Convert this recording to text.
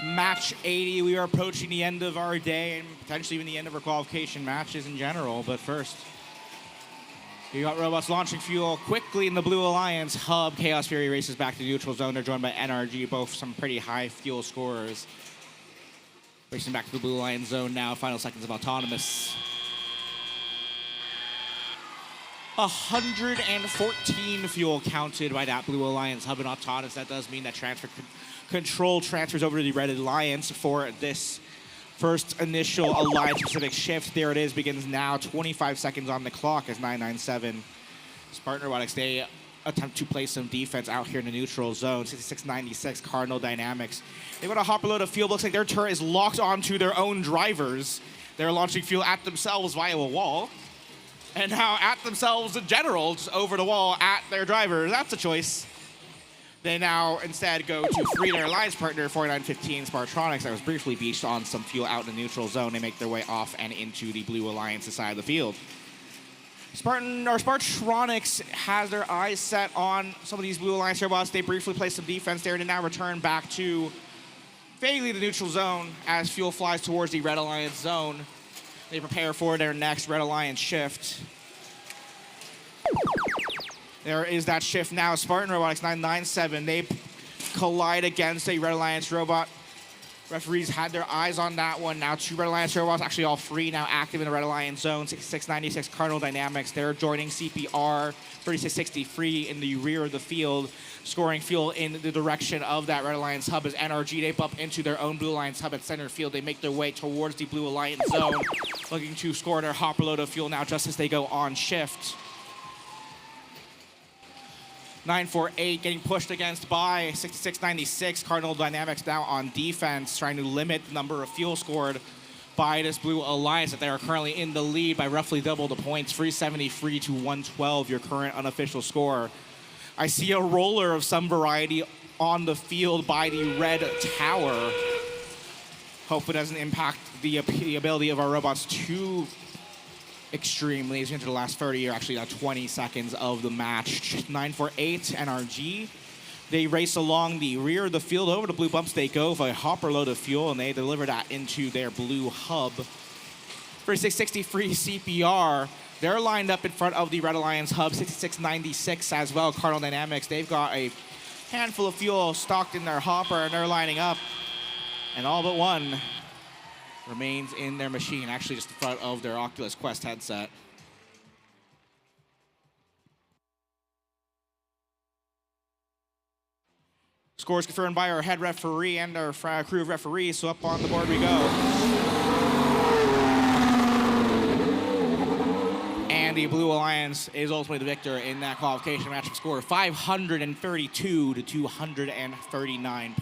Match 80, we are approaching the end of our day and potentially even the end of our qualification matches in general. But first, we got robots launching fuel quickly in the Blue Alliance hub. Chaos Fury races back to the neutral zone. They're joined by NRG, both some pretty high fuel scorers. Racing back to the Blue Alliance zone now, final seconds of autonomous. 114 fuel counted by that Blue Alliance hub and autonomous. That does mean that control transfers over to the Red Alliance for this first initial Alliance-specific shift. There it is, begins now. 25 seconds on the clock as 997. Spartan Robotics, they attempt to play some defense out here in the neutral zone. 6696 Cardinal Dynamics. They've got a hopper load of fuel. Looks like their turret is locked onto their own drivers. They're launching fuel at themselves via a wall. And now at themselves in general, just over the wall at their drivers. That's a choice. They now instead go to free their alliance partner, 4915 Spartronics, that was briefly beached on some fuel out in the neutral zone. They make their way off and into the Blue Alliance side of the field. Spartronics has their eyes set on some of these Blue Alliance robots. They briefly play some defense there to now return back to vaguely the neutral zone as fuel flies towards the Red Alliance zone. They prepare for their next Red Alliance shift. There is that shift now. Spartan Robotics 997. They collide against a Red Alliance robot. Referees had their eyes on that one. Now two Red Alliance robots, actually all three now active in the Red Alliance zone. 6696 Cardinal Dynamics. They're joining CPR 3663 in the rear of the field, scoring fuel in the direction of that Red Alliance hub as NRG, they bump into their own Blue Alliance hub at center field. They make their way towards the Blue Alliance zone, looking to score their hopper load of fuel now just as they go on shift. 948 getting pushed against by 6696. Cardinal Dynamics now on defense, trying to limit the number of fuel scored by this Blue Alliance that they are currently in the lead by roughly double the points. 373 to 112, your current unofficial score. I see a roller of some variety on the field by the red tower. Hope it doesn't impact the ability of our robots too extremely. As we enter the last 30 or actually 20 seconds of the match. 948 NRG. They race along the rear of the field. Over the blue bumps they go for a hopper load of fuel, and they deliver that into their blue hub. 3663 CPR. They're lined up in front of the Red Alliance hub. 6696 as well. Cardinal Dynamics, they've got a handful of fuel stocked in their hopper, and they're lining up. And all but one remains in their machine, actually just in front of their Oculus Quest headset. Scores confirmed by our head referee and our crew of referees, so up on the board we go. And the Blue Alliance is ultimately the victor in that qualification matchup score, 532 to 239.